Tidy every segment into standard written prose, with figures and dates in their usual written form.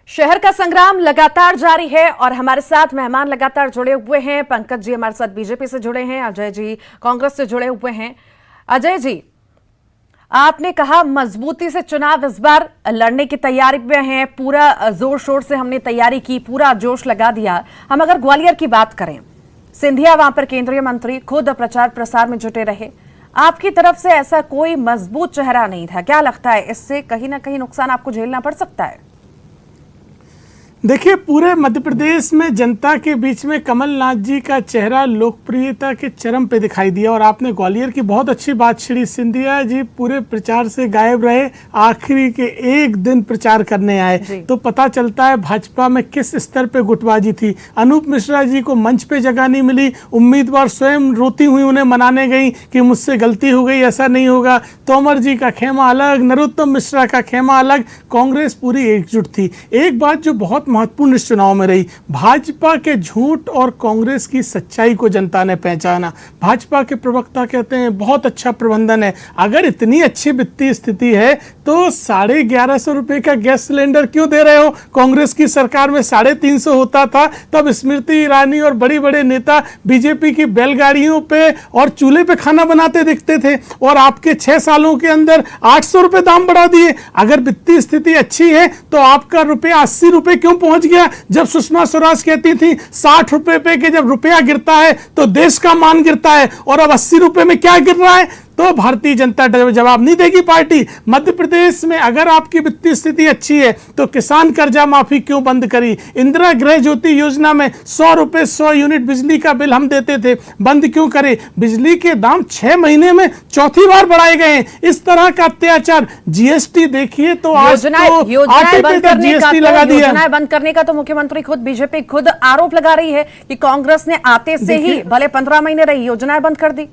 शहर का संग्राम लगातार जारी है और हमारे साथ मेहमान लगातार जुड़े हुए हैं। पंकज जी हमारे साथ बीजेपी से जुड़े हैं, अजय जी कांग्रेस से जुड़े हुए हैं। अजय जी, आपने कहा मजबूती से चुनाव इस बार लड़ने की तैयारी में हैं, पूरा जोर शोर से हमने तैयारी की, पूरा जोश लगा दिया। हम अगर ग्वालियर की बात करें, सिंधिया वहां पर केंद्रीय मंत्री खुद प्रचार प्रसार में जुटे रहे, आपकी तरफ से ऐसा कोई मजबूत चेहरा नहीं था। क्या लगता है इससे कहीं ना कहीं नुकसान आपको झेलना पड़ सकता है? देखिए, पूरे मध्य प्रदेश में जनता के बीच में कमलनाथ जी का चेहरा लोकप्रियता के चरम पे दिखाई दिया। और आपने ग्वालियर की बहुत अच्छी बात छेड़ी। सिंधिया जी पूरे प्रचार से गायब रहे, आखिरी के एक दिन प्रचार करने आए, तो पता चलता है भाजपा में किस स्तर पे गुटबाजी थी। अनूप मिश्रा जी को मंच पे जगह नहीं मिली, उम्मीदवार स्वयं रोती हुई उन्हें मनाने गई कि मुझसे गलती हो गई, ऐसा नहीं होगा। तोमर जी का खेमा अलग, नरोत्तम मिश्रा का खेमा अलग, कांग्रेस पूरी एकजुट थी। एक बात जो बहुत महत्वपूर्ण इस चुनाव में रही, भाजपा के झूठ और कांग्रेस की सच्चाई को जनता ने पहचाना। भाजपा के प्रवक्ता कहते हैं बहुत अच्छा प्रबंधन है। अगर इतनी अच्छी वित्तीय स्थिति है तो 1150 रुपए का गैस सिलेंडर क्यों दे रहे हो? कांग्रेस की सरकार में 350 होता था, तब स्मृति ईरानी और बड़े बड़े नेता बीजेपी की बैलगाड़ियों पे और चूल्हे पे खाना बनाते दिखते थे, और आपके 6 सालों के अंदर 800 रुपए दाम बढ़ा दिए। अगर वित्तीय स्थिति अच्छी है तो आपका रुपया 80 रुपए क्यों पहुंच गया? जब सुषमा स्वराज कहती थी 60 रुपए पे कि जब रुपया गिरता है तो देश का मान गिरता है, और अब 80 रुपए में क्या गिर रहा है? तो भारतीय जनता जवाब नहीं देगी पार्टी। मध्य प्रदेश में अगर आपकी वित्तीय स्थिति अच्छी है तो किसान कर्जा माफी क्यों बंद करी? इंदिरा गृह ज्योति योजना में 100 रुपए 100 यूनिट बिजली का बिल हम देते थे, बंद क्यों करे? बिजली के दाम 6 महीने में चौथी बार बढ़ाए गए हैं। इस तरह का अत्याचार। जीएसटी देखिए तो आज तो आटे पे तक जीएसटी लगा दिया। योजनाएं बंद करने का तो मुख्यमंत्री खुद, बीजेपी खुद आरोप लगा रही है कि कांग्रेस ने आते से ही भले 15 महीने रही, योजनाएं बंद कर दी।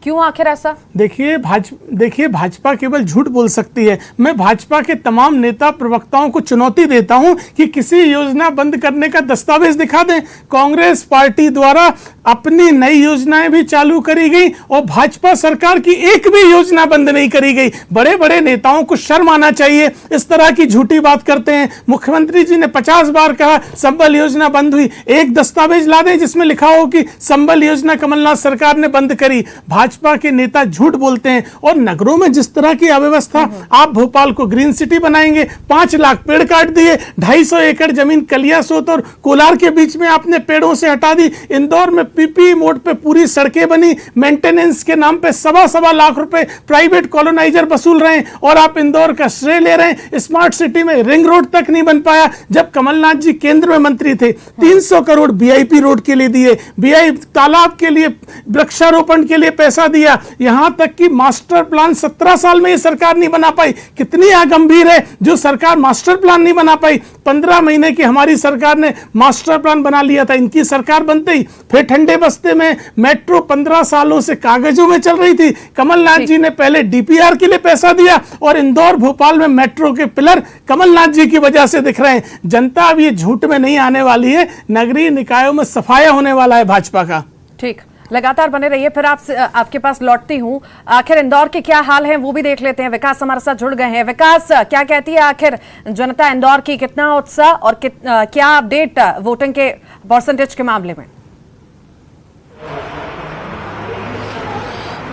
क्यों आखिर ऐसा? देखिए भाजपा केवल झूठ बोल सकती है। मैं भाजपा के तमाम नेता प्रवक्ताओं को चुनौती देता हूं कि किसी योजना बंद करने का दस्तावेज दिखा दें। कांग्रेस पार्टी द्वारा अपनी नई योजनाएं भी चालू करी गई और भाजपा सरकार की एक भी योजना बंद नहीं करी गई। बड़े बड़े नेताओं को शर्म आना चाहिए, इस तरह की झूठी बात करते हैं। मुख्यमंत्री जी ने 50 बार कहा संबल योजना बंद हुई। एक दस्तावेज ला दें जिसमें लिखा हो कि संबल योजना कमलनाथ सरकार ने बंद करी। भाजपा के नेता झूठ बोलते हैं। और नगरों में जिस तरह की अव्यवस्था, आप भोपाल को ग्रीन सिटी बनाएंगे, 5 लाख पेड़ काट दिए, 250 एकड़ जमीन कलियासोत और कोलार के बीच में आपने पेड़ों से हटा दी। इंदौर में पीपी मोड पे पूरी सड़कें बनी, मेंटेनेंस के नाम पे 1.25 लाख रुपए प्राइवेट कॉलोनाइजर वसूल रहे हैं, और आप इंदौर का श्रेय ले रहे हैं। स्मार्ट सिटी में रिंग रोड तक नहीं बन पाया जब कमलनाथ जी केंद्र में मंत्री थे। 300 करोड़ बीआईपी रोड के लिए दिए, तालाब के लिए, वृक्षारोपण के लिए पैसा दिया। यहां तक कि मास्टर प्लान 17 साल में ये सरकार नहीं बना पाई। कितनी गंभीर है जो सरकार मास्टर प्लान नहीं बना पाई। 15 महीने की हमारी सरकार ने मास्टर प्लान बना लिया था। इनकी सरकार बनते ही फिर ठंडे बस्ते में मेट्रो 15 सालों से कागजों में चल रही थी। कमलनाथ जी ने पहले डीपीआर के लिए पैसा दिया, और इंदौर भोपाल में मेट्रो के पिलर कमलनाथ जी की वजह से दिख रहे हैं। जनता अब ये झूठ में नहीं आने वाली है। नगरीय निकायों में सफाया होने वाला है भाजपा का। ठीक, लगातार बने रहिए। फिर आपके पास लौटती हूं। आखिर इंदौर के क्या हाल हैं वो भी देख लेते हैं। विकास हमारे साथ जुड़ गए हैं। विकास, क्या कहती है आखिर जनता इंदौर की? कितना उत्साह और क्या अपडेट वोटिंग के परसेंटेज के मामले में?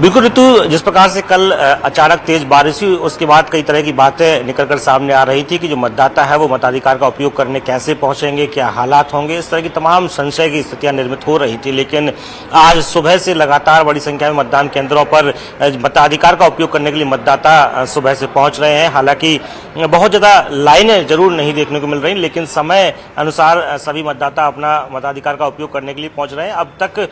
बिल्कुल ऋतु, जिस प्रकार से कल अचानक तेज बारिश हुई, उसके बाद कई तरह की बातें निकलकर सामने आ रही थी कि जो मतदाता है वो मताधिकार का उपयोग करने कैसे पहुंचेंगे, क्या हालात होंगे, इस तरह की तमाम संशय की स्थितियां निर्मित हो रही थी। लेकिन आज सुबह से लगातार बड़ी संख्या में मतदान केंद्रों पर मताधिकार का उपयोग करने के लिए मतदाता सुबह से पहुंच रहे हैं। हालांकि बहुत ज्यादा लाइनें जरूर नहीं देखने को मिल रही, लेकिन समय अनुसार सभी मतदाता अपना मताधिकार का उपयोग करने के लिए पहुंच रहे हैं। अब तक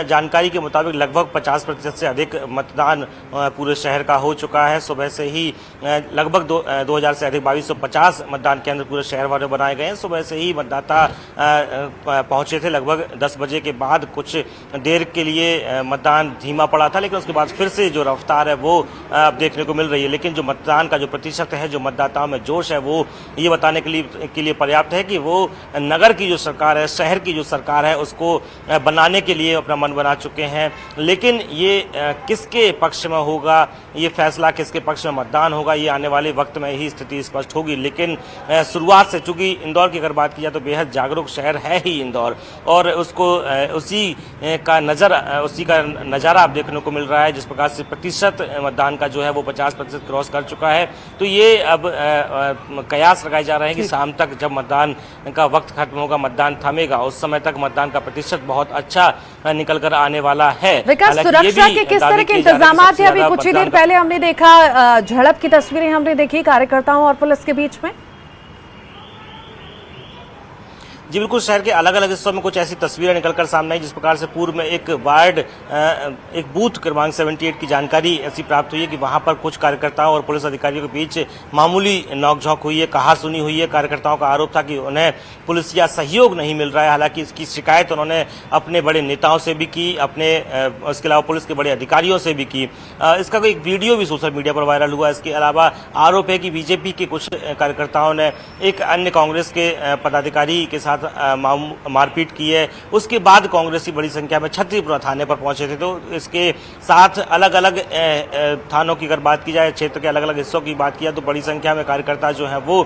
जानकारी के मुताबिक लगभग 50% से अधिक मतदान पूरे शहर का हो चुका है। सुबह से ही लगभग 2000 से अधिक 2250 मतदान केंद्र पूरे शहर भर में बनाए गए हैं। सुबह से ही मतदाता पहुंचे थे। लगभग 10 बजे के बाद कुछ देर के लिए मतदान धीमा पड़ा था, लेकिन उसके बाद फिर से जो रफ्तार है वो अब देखने को मिल रही है। लेकिन जो मतदान का जो प्रतिशत है, जो मतदाताओं में जोश है, वो ये बताने के लिए पर्याप्त है कि वो नगर की जो सरकार है, शहर की जो सरकार है, उसको बनाने के लिए अपना मन बना चुके हैं। लेकिन ये किसके पक्ष में होगा, ये फैसला किसके पक्ष में मतदान होगा, ये आने वाले वक्त में ही स्थिति स्पष्ट होगी। लेकिन शुरुआत से, चूंकि इंदौर की अगर बात की जाए तो बेहद जागरूक शहर है ही इंदौर, और उसको उसी का नज़ारा आप देखने को मिल रहा है। जिस प्रकार से प्रतिशत मतदान का जो है वो 50% क्रॉस कर चुका है। तो ये अब कयास लगाए जा रहे हैं कि शाम तक जब मतदान का वक्त खत्म होगा, मतदान थमेगा, उस समय तक मतदान का प्रतिशत बहुत अच्छा निकल कर आने वाला है। विकास, सुरक्षा के किस तरह के इंतजाम थे? अभी कुछ ही देर पहले हमने देखा झड़प की तस्वीरें हमने देखी कार्यकर्ताओं और पुलिस के बीच में। जी बिल्कुल, शहर के अलग अलग हिस्सों में कुछ ऐसी तस्वीरें निकलकर सामने आई। जिस प्रकार से पूर्व में एक बूथ क्रमांक 78 की जानकारी ऐसी प्राप्त हुई है कि वहां पर कुछ कार्यकर्ताओं और पुलिस अधिकारियों के बीच मामूली नोकझोंक हुई है, कहासुनी हुई है। कार्यकर्ताओं का आरोप था कि उन्हें पुलिसिया सहयोग नहीं मिल रहा है। हालांकि इसकी शिकायत उन्होंने अपने बड़े नेताओं से भी की, इसके अलावा पुलिस के बड़े अधिकारियों से भी की। इसका कोई एक वीडियो भी सोशल मीडिया पर वायरल हुआ। इसके अलावा आरोप है कि बीजेपी के कुछ कार्यकर्ताओं ने एक अन्य कांग्रेस के पदाधिकारी के साथ मारपीट की है। उसके बाद कांग्रेस की बड़ी संख्या में छतरीपुरा थाने पर पहुंचे थे। तो इसके साथ अलग अलग थानों की अगर बात की जाए, क्षेत्र के अलग अलग हिस्सों की बात की जाए, तो बड़ी संख्या में कार्यकर्ता जो है वो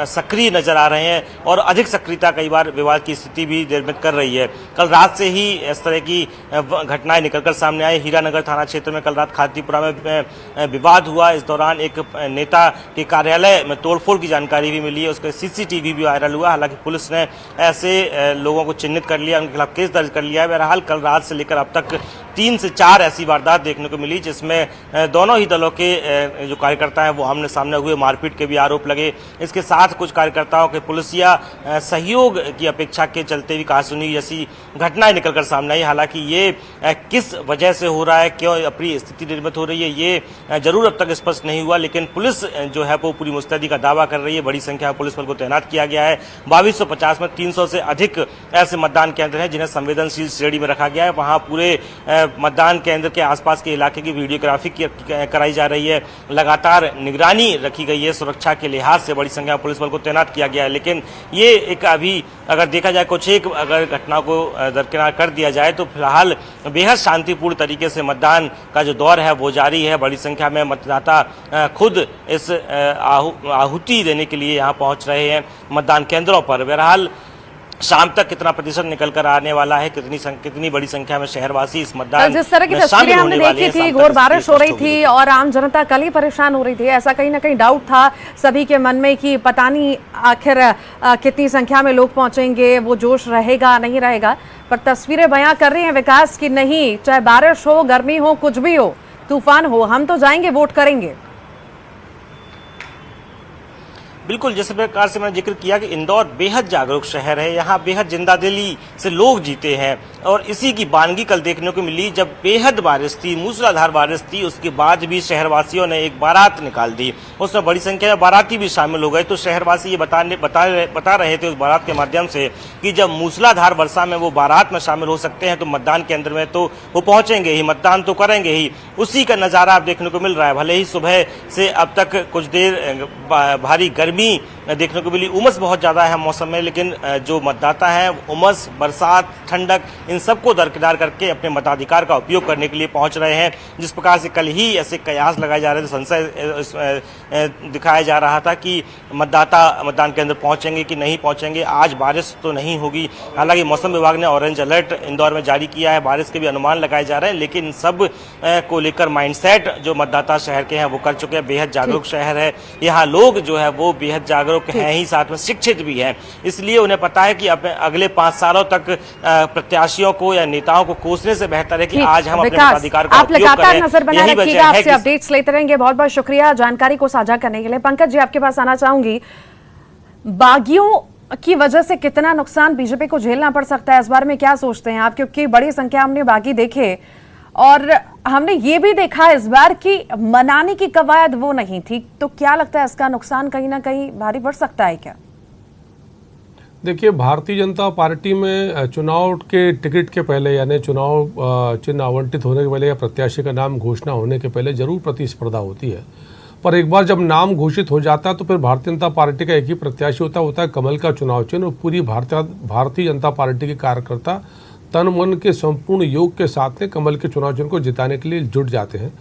सक्रिय नजर आ रहे हैं और अधिक सक्रियता कई बार विवाद की स्थिति भी निर्मित कर रही है। कल रात से ही इस तरह की घटनाएं निकलकर सामने आई। हीरानगर थाना क्षेत्र में कल रात खातीपुरा में विवाद हुआ। इस दौरान एक नेता के कार्यालय में तोड़फोड़ की जानकारी भी मिली है। उसका CCTV भी वायरल हुआ। हालांकि पुलिस ने ऐसे लोगों को चिन्हित कर लिया, उनके खिलाफ केस दर्ज कर लिया है। बहरहाल कल रात से लेकर अब तक 3 से 4 ऐसी वारदात देखने को मिली, जिसमें दोनों ही दलों के जो कार्यकर्ता हैं वो आमने सामने हुए। मारपीट के भी आरोप लगे। इसके साथ कुछ कार्यकर्ताओं के पुलिसिया सहयोग की अपेक्षा के चलते भी कहासुनी जैसी घटनाएं निकलकर सामने आई। हालांकि ये किस वजह से हो रहा है, क्यों अपनी स्थिति निर्मित हो रही है, ये जरूर अब तक स्पष्ट नहीं हुआ। लेकिन पुलिस जो है वो पूरी मुस्तैदी का दावा कर रही है। बड़ी संख्या में पुलिस बल को तैनात किया गया है। 2250 में 300 से अधिक ऐसे मतदान केंद्र हैं जिन्हें संवेदनशील श्रेणी में रखा गया है। वहां पूरे मतदान केंद्र के आसपास के इलाके की वीडियोग्राफी कराई जा रही है। लगातार निगरानी रखी गई है। सुरक्षा के लिहाज से बड़ी संख्या में पुलिस बल को तैनात किया गया है। लेकिन ये एक अभी अगर देखा जाए कुछ एक अगर घटना को दरकिनार कर दिया जाए तो फिलहाल बेहद शांतिपूर्ण तरीके से मतदान का जो दौर है वो जारी है। बड़ी संख्या में मतदाता खुद इस आहुति देने के लिए यहाँ पहुँच रहे हैं मतदान केंद्रों पर। बहरहाल शाम तक कितना प्रतिशत निकल कर आने वाला है, कितनी बड़ी संख्या में शहरवासी इस मतदान जिस तरह की तस्वीरें हमने देखी थी, घोर बारिश हो रही थी और आम जनता कल ही परेशान हो रही थी। ऐसा कहीं ना कहीं डाउट था सभी के मन में कि पता नहीं आखिर कितनी संख्या में लोग पहुंचेंगे, वो जोश रहेगा नहीं रहेगा। पर तस्वीरें बयां कर रही हैं विकास की नहीं, चाहे बारिश हो, गर्मी हो, कुछ भी हो, तूफान हो, हम तो जाएंगे, वोट करेंगे। बिल्कुल, जिस प्रकार से मैंने जिक्र किया कि इंदौर बेहद जागरूक शहर है। यहाँ बेहद जिंदादिली से लोग जीते हैं और इसी की बानगी कल देखने को मिली। जब बेहद बारिश थी, मूसलाधार बारिश थी, उसके बाद भी शहरवासियों ने एक बारात निकाल दी। उसमें बड़ी संख्या में बाराती भी शामिल हो गए। तो शहरवासी ये बता रहे थे उस बारात के माध्यम से कि जब मूसलाधार वर्षा में वो बारात में शामिल हो सकते हैं तो मतदान केंद्र में तो वो पहुंचेंगे ही, मतदान तो करेंगे ही। उसी का नज़ारा आप देखने को मिल रहा है। भले ही सुबह से अब तक कुछ देर भारी गर्मी देखने को मिली, उमस बहुत ज्यादा है मौसम में, लेकिन जो मतदाता हैं उमस, बरसात, ठंडक, इन सबको दरकिनार करके अपने मताधिकार का उपयोग करने के लिए पहुंच रहे हैं। जिस प्रकार से कल ही ऐसे कयास लगाए जा रहे थे, संशय दिखाया जा रहा था कि मतदाता मतदान केंद्र पहुंचेंगे कि नहीं पहुंचेंगे। आज बारिश तो नहीं होगी। हालांकि मौसम विभाग ने ऑरेंज अलर्ट इंदौर में जारी किया है, बारिश के भी अनुमान लगाए जा रहे हैं। लेकिन इन सब को लेकर माइंडसेट जो मतदाता शहर के हैं वो कर चुके हैं। बेहद जागरूक शहर है। यहाँ लोग जो है वो बेहद जागरूक हैं ही, साथ में शिक्षित भी हैं। इसलिए उन्हें पता है कि अपने अगले 5 सालों तक प्रत्याशियों को या नेताओं को कोसने से बेहतर है कि आज हम अपने मताधिकार का उपयोग करें। आप लगातार नजर बनाए रखिएगा, आपसे अपडेट्स लेते रहेंगे। बहुत बहुत शुक्रिया जानकारी को साझा करने के लिए। पंकज जी, आपके पास आना चाहूंगी। बागियों की वजह से कितना नुकसान बीजेपी को झेलना पड़ सकता है, इस बारे में क्या सोचते हैं आप? क्योंकि बड़ी संख्या हमने बागी देखे और हमने ये भी देखा इस बार की मनाने की कवायद वो नहीं थी। तो क्या लगता है इसका नुकसान कहीं ना कहीं भारी पड़ सकता है क्या? देखिए, भारतीय जनता पार्टी में चुनाव के टिकट के पहले यानी चुनाव चिन्ह आवंटित होने के पहले या प्रत्याशी का नाम घोषणा होने के पहले जरूर प्रतिस्पर्धा होती है। पर एक बार जब नाम घोषित हो जाता है तो फिर भारतीय जनता पार्टी का एक ही प्रत्याशी होता है कमल का चुनाव चिन्ह। और पूरी भारतीय जनता पार्टी के कार्यकर्ता तन मन के संपूर्ण योग के साथ में कमल के चुनाव चिन्ह को जिताने के लिए जुट जाते हैं।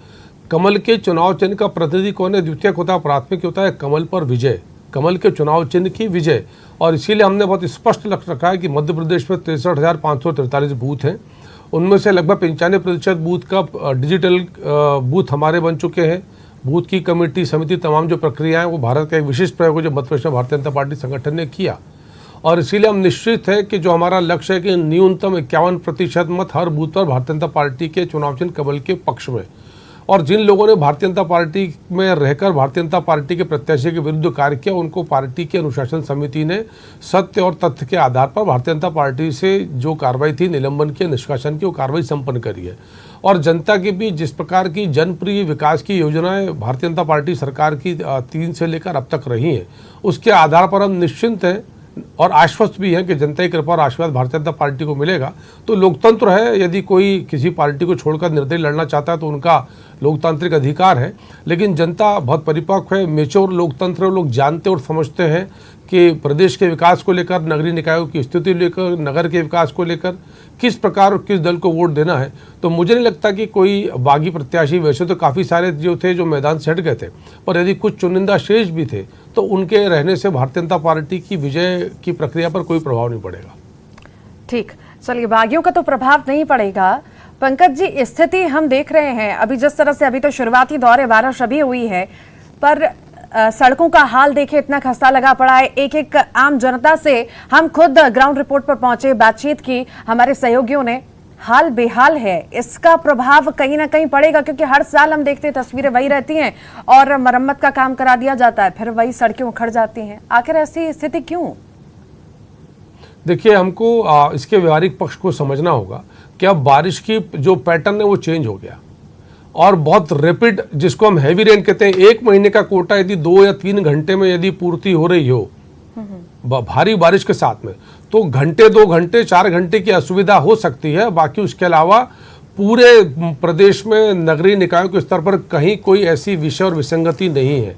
कमल के चुनाव चिन्ह का प्रतिनिधि कौन है? द्वितीयक होता है, प्राथमिक होता है कमल पर विजय, कमल के चुनाव चिन्ह की विजय। और इसीलिए हमने बहुत स्पष्ट लक्ष्य रखा है कि मध्य प्रदेश में 63,543 बूथ हैं, उनमें से लगभग 95% बूथ का डिजिटल बूथ हमारे बन चुके हैं। बूथ की कमेटी समिति तमाम जो प्रक्रिया है वो भारत का एक विशिष्ट प्रयोग है जो मध्य प्रदेश में भारतीय जनता पार्टी संगठन ने किया। और इसीलिए हम निश्चित है कि जो हमारा लक्ष्य है कि न्यूनतम 51% मत हर बूथ पर भारतीय जनता पार्टी के चुनाव चिन्ह कमल के पक्ष में। और जिन लोगों ने भारतीय जनता पार्टी में रहकर भारतीय जनता पार्टी के प्रत्याशी के विरुद्ध कार्य किया, उनको पार्टी की अनुशासन समिति ने सत्य और तथ्य के आधार पर भारतीय जनता पार्टी से जो कार्रवाई थी निलंबन की, निष्कासन की, वो कार्रवाई संपन्न करी है। और जनता के बीच जिस प्रकार की जनप्रिय विकास की योजनाएं भारतीय जनता पार्टी सरकार की 3 से लेकर अब तक रही हैं, उसके आधार पर हम निश्चिंत हैं और आश्वस्त भी हैं कि जनता की कृपा और आशीर्वाद भारतीय जनता पार्टी को मिलेगा। तो लोकतंत्र है, यदि कोई किसी पार्टी को छोड़कर निर्दलीय लड़ना चाहता है तो उनका लोकतांत्रिक अधिकार है, लेकिन जनता बहुत परिपक्व है, मेच्योर लोकतंत्र है। लोग जानते और समझते हैं कि प्रदेश के विकास को लेकर, नगरीय निकायों की स्थिति लेकर, नगर के विकास को लेकर किस प्रकार और किस दल को वोट देना है। तो मुझे नहीं लगता कि कोई बागी प्रत्याशी, वैसे तो काफ़ी सारे जो थे जो मैदान से हट गए थे, पर यदि कुछ चुनिंदा शेष भी थे तो उनके रहने से भारतीय जनता पार्टी की विजय की प्रक्रिया पर कोई प्रभाव नहीं पड़ेगा। ठीक, चलिए, बागियों का तो प्रभाव नहीं पड़ेगा। पंकज जी, स्थिति हम देख रहे हैं अभी जिस तरह से, अभी तो शुरुआती दौर है, बारिश अभी हुई है, पर सड़कों का हाल देखे इतना खस्ता लगा पड़ा है। एक एक आम जनता से हम खुद ग्राउंड रिपोर्ट पर पहुंचे, बातचीत की हमारे सहयोगियों ने, हाल बेहाल है। इसका प्रभाव कहीं ना कहीं पड़ेगा, क्योंकि हर साल हम देखते हैं तस्वीरें वही रहती हैं और मरम्मत का काम करा दिया जाता है, फिर वही सड़कें उखड़ जाती हैं। आखिर ऐसी स्थिति क्यों? देखिए, हमको इसके व्यवहारिक पक्ष को समझना होगा कि अब बारिश की जो पैटर्न है वो चेंज हो गया और बहुत रैपिड, जिसको हम हैवी रेन कहते हैं, 1 महीने का कोटा यदि 2 या 3 घंटे में यदि पूर्ति हो रही हो भारी बारिश के साथ में, तो घंटे, 2 घंटे, 4 घंटे की असुविधा हो सकती है। बाकी उसके अलावा पूरे प्रदेश में नगरीय निकायों के स्तर पर कहीं कोई ऐसी विषय और विसंगति नहीं है।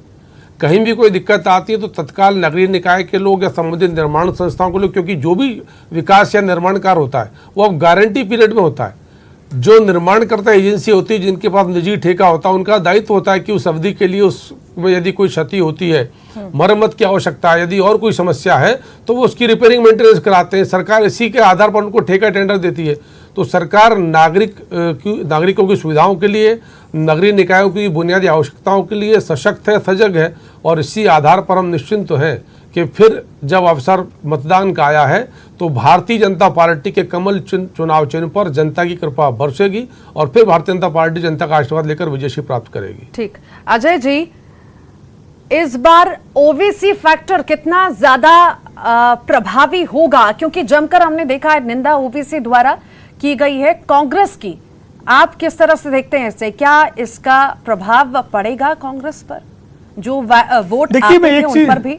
कहीं भी कोई दिक्कत आती है तो तत्काल नगरीय निकाय के लोग या संबंधित निर्माण संस्थाओं के लोग, क्योंकि जो भी विकास या निर्माण कार्य होता है वो अब गारंटी पीरियड में होता है। जो निर्माणकर्ता एजेंसी होती है, जिनके पास निजी ठेका होता है, उनका दायित्व होता है कि उस अवधि के लिए उसमें यदि कोई क्षति होती है, मरम्मत की आवश्यकता है, यदि और कोई समस्या है तो वो उसकी रिपेयरिंग मेंटेनेंस कराते हैं। सरकार इसी के आधार पर उनको ठेका टेंडर देती है। तो सरकार नागरिकों की सुविधाओं के लिए, नगरीय निकायों की बुनियादी आवश्यकताओं के लिए सशक्त है, सजग है। और इसी आधार पर हम निश्चिंत तो हैं कि फिर जब अवसर मतदान का आया है तो भारतीय जनता पार्टी के कमल चुनाव चिन्ह पर जनता की कृपा बरसेगी और फिर भारतीय जनता पार्टी जनता का आशीर्वाद लेकर विजय प्राप्त करेगी। ठीक, अजय जी, इस बार ओवीसी फैक्टर कितना ज्यादा प्रभावी होगा? क्योंकि जमकर हमने देखा है निंदा ओवीसी द्वारा की गई है कांग्रेस की। आप किस तरह से देखते हैं इसे? क्या इसका प्रभाव पड़ेगा कांग्रेस पर, जो वोट आते हैं उन पर भी?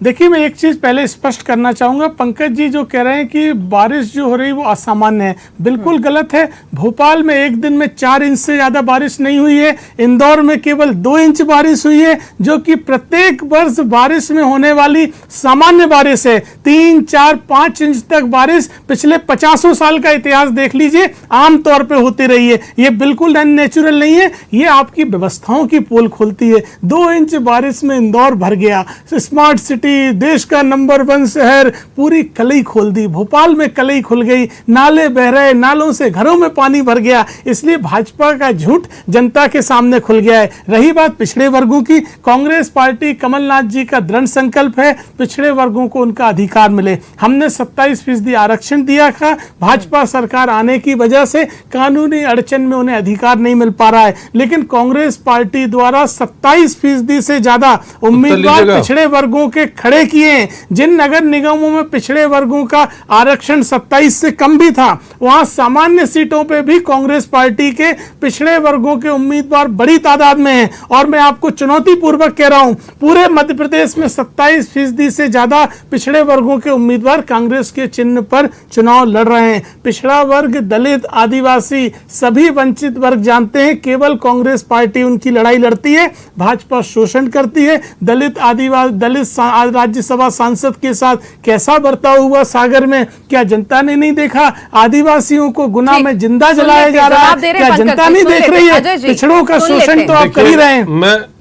देखिए, मैं एक चीज पहले स्पष्ट करना चाहूंगा। पंकज जी जो कह रहे हैं कि बारिश जो हो रही है वो असामान्य है, बिल्कुल गलत है। भोपाल में एक दिन में 4 इंच से ज्यादा बारिश नहीं हुई है। इंदौर में केवल 2 इंच बारिश हुई है, जो कि प्रत्येक वर्ष बारिश में होने वाली सामान्य बारिश है। 3, 4, 5 इंच तक बारिश पिछले 50 साल का इतिहास देख लीजिए, आमतौर पर होती रही है। ये बिल्कुल अननेचुरल नहीं है, ये आपकी व्यवस्थाओं की पोल खोलती है। 2 इंच बारिश में इंदौर भर गया, स्मार्ट सिटी, देश का नंबर 1 शहर, पूरी कलई खोल दी। भोपाल में कलई खुल गई, नाले बह रहे, नालों से घरों में पानी भर गया। इसलिए भाजपा का झूठ जनता के सामने खुल गया है। रही बात पिछड़े वर्गों की, कांग्रेस पार्टी, कमलनाथ जी का दृढ़ संकल्प है पिछड़े वर्गों को उनका अधिकार मिले। हमने 27% आरक्षण दिया था, भाजपा सरकार आने की वजह से कानूनी अड़चन में उन्हें अधिकार नहीं मिल पा रहा है। लेकिन कांग्रेस पार्टी द्वारा 27% से ज्यादा उम्मीदवार पिछड़े वर्गों के खड़े किए हैं। जिन नगर निगमों में पिछड़े वर्गों का आरक्षण 27 से कम भी था, वहां सामान्य सीटों पे भी कांग्रेस पार्टी के पिछड़े वर्गों के उम्मीदवार बड़ी तादाद में हैं। और मैं आपको चुनौती पूर्वक कह रहा हूं, पूरे मध्य प्रदेश में 27% से ज्यादा पिछड़े वर्गों के उम्मीदवार कांग्रेस के चिन्ह पर चुनाव लड़ रहे हैं। पिछड़ा वर्ग, दलित, आदिवासी, सभी वंचित वर्ग जानते हैं केवल कांग्रेस पार्टी उनकी लड़ाई लड़ती है, भाजपा शोषण करती है। दलित, आदिवासी, राज्यसभा सांसद के साथ कैसा बर्ताव हुआ सागर में, क्या जनता ने नहीं देखा? आदिवासियों को गुना में जिंदा जलाया जा रहा है, क्या जनता नहीं देख रही है? पिछड़ों का शोषण तो आप कर ही रहे हैं।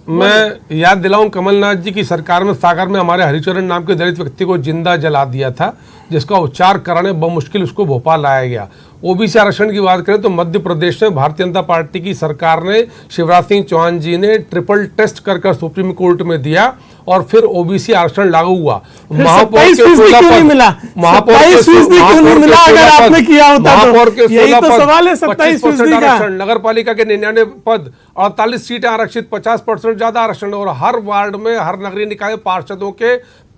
मैं याद दिलाऊं, कमलनाथ जी की सरकार में सागर में हमारे हरिचरण नाम के दलित व्यक्ति को जिंदा जला दिया था, जिसका उपचार कराने बमुश्किल उसको भोपाल लाया गया। ओबीसी आरक्षण की बात करें तो मध्य प्रदेश में भारतीय जनता पार्टी की सरकार ने, शिवराज सिंह चौहान जी ने ट्रिपल टेस्ट कर सुप्रीम कोर्ट में दिया और फिर ओबीसी आरक्षण लागू हुआ। महापौर के 16 पद मिला, महापौर के 27% आरक्षण, नगर पालिका के 99 पद, 48 सीटें आरक्षित, 50% ज्यादा आरक्षण, और हर वार्ड में, हर नगरीय निकाय पार्षदों के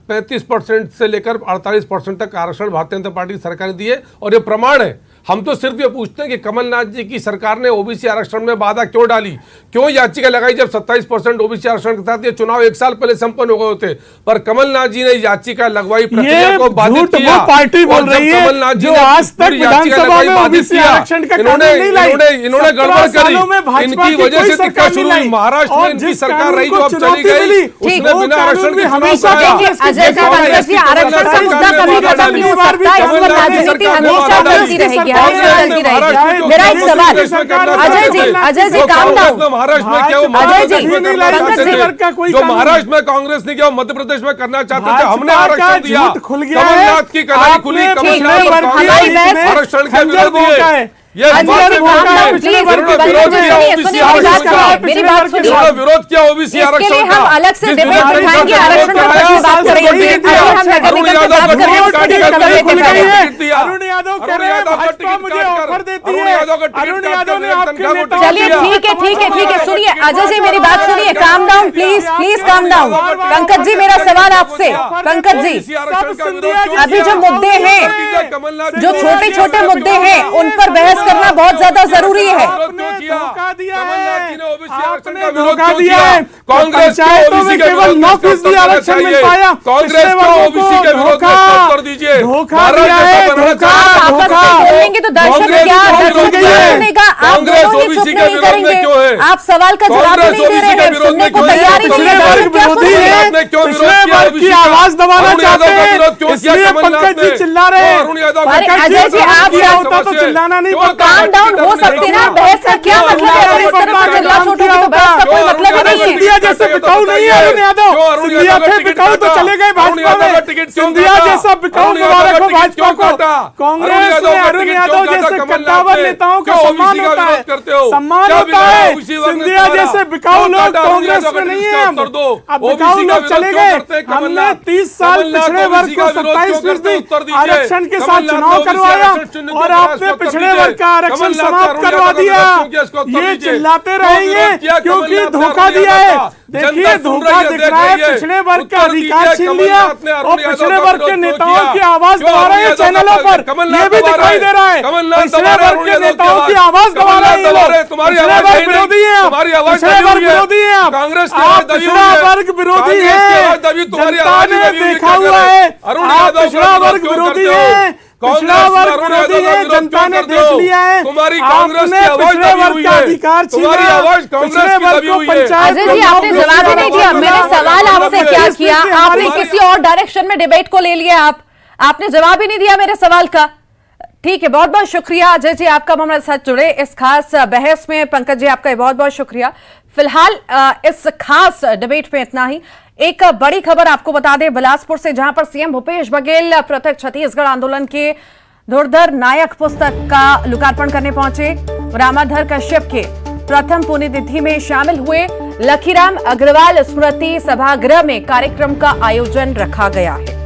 35% से लेकर 48% तक आरक्षण भारतीय जनता पार्टी की सरकार ने दिए। और ये प्रमाण है। हम तो सिर्फ ये पूछते हैं कि कमलनाथ जी की सरकार ने ओबीसी आरक्षण में बाधा क्यों डाली, क्यों याचिका लगाई, जब 27% ओबीसी आरक्षण के साथ ये चुनाव 1 साल पहले संपन्न हो गए होते, पर कमलनाथ जी ने याचिका लगवाई, प्रक्रिया को बाधित किया। पार्टी बोल रही है कमलनाथ जी ने आज तक विधानसभा में ओबीसी आरक्षण का कानून नहीं लाई, इन्होंने गड़बड़ करी, इनकी वजह से दिक्कत शुरू हुई। महाराष्ट्र में इनकी सरकार रही जो अब चली गई, उसने बिना आरक्षण के हमेशा मेरा एक सवाल, अजय जी काम डाउन, महाराष्ट्र में क्या जो महाराष्ट्र में कांग्रेस ने क्या मध्य प्रदेश में करना चाहते थे, हमने आरक्षण दिया, कमलनाथ की कलाई खुली, आरक्षण के विरोध दिए, मेरी बात सुनिए, विरोध किया ओबीसी आरक्षण का। हम अलग से डिबेट बिठाएंगे, आरक्षण की बात करेंगे, हम अरुण यादव कह रहे हैं भाजपा मुझे ऑफर देती है, अरुण यादव ने आपके नेताओं, चलिए ठीक है, सुनिए अजय जी मेरी बात सुनिए, calm down please calm down. Pankaj ji मेरा सवाल आपसे, पंकज जी अभी जो मुद्दे हैं, जो छोटे छोटे मुद्दे हैं, उन पर बहस करना बहुत ज्यादा जरूरी है। धोखा दिया है, पंचायतों में केवल 9% आरक्षण मिल पाया, कांग्रेस को ओबीसी के विरोध में उत्तर दीजिए, धोखा दिया है, धोखा बोलेंगे तो दर्शक क्या सुनेगा, आप दोनों ही चुप नहीं करेंगे, आप सवाल का जवाब नहीं दे रहे हैं, सुनने को तैयार ही नहीं है, विरोधी है, पिछले वर्ग की आवाज दबाना चाहते हैं, इसलिए पंकज जी चिल्ला रहे हैं। अजय जी आप क्या होता तो चिल्लाना नहीं पड़ता, काम डाउन हो सकते ना, बहस का क्या मतलब है, अगर इस तरह से चिल्ला छोड़ोगे तो बहस का कोई मतलब ही नहीं है। सिंधिया जैसे बिकाऊ नहीं है अरुण यादव, सिंधिया थे बिकाऊ तो चले गए भाजपा में, सिंधिया जैसा बिकाऊ मुबारक हो भाजपा को, कांग्रेस में अरुण यादव जैसे कद्दावर नेताओं का सम्मान होता है, सम्मान होता है, सिंधिया जैसे बिकाऊ लोग कांग्रेस में नहीं है, अब बिकाऊ लोग चले गए। हमने 30 साल पिछड़े वर्ग को 27% आरक्षण के साथ चुनाव करवाया और आपने पिछड़े वर्ग का आरक्षण समाप्त करवा दिया। ये चिल्लाते रहेंगे क्योंकि धोखा दिया है, देखिए धोखा दिख रहा है, पिछड़े वर्ग का अधिकार छीन लिया और पिछड़े वर्ग के नेताओं की आवाज दबा रहे हैं चैनलों पर, ये भी दिखाई दे रहा है, पिछड़े वर्ग के नेताओं की आवाज दबा रहे हैं, पिछड़े वर्ग विरोधी है, पिछड़े वर्ग विरोधी है, आप पिछड़ा वर्ग विरोधी है, जनता ने देखा हुआ है, आप पिछड़ा वर्ग विरोधी है, पिछड़ा वर्ग विरोधी है, जनता ने देख लिया है, आपने पिछड़े वर्ग का अधिकार छीना, पिछड़े वर्ग को पंचायत। अजय जी आपने जवाब ही नहीं दिया, मैंने सवाल आपसे क्या किया, आपने किसी और डायरेक्शन में डिबेट को ले लिया, आपने जवाब ही नहीं दिया मेरे सवाल का। ठीक है, बहुत बहुत शुक्रिया अजय जी, आपका हमारे साथ जुड़े इस खास बहस में। पंकज जी आपका बहुत बहुत शुक्रिया। फिलहाल इस खास डिबेट में इतना ही। एक बड़ी खबर आपको बता दें बिलासपुर से, जहां पर सीएम भूपेश बघेल पृथक छत्तीसगढ़ आंदोलन के धुरंधर नायक पुस्तक का लोकार्पण करने पहुंचे। रामाधर कश्यप के प्रथम पुण्यतिथि में शामिल हुए। लखीराम अग्रवाल स्मृति सभागृह में कार्यक्रम का आयोजन रखा गया है।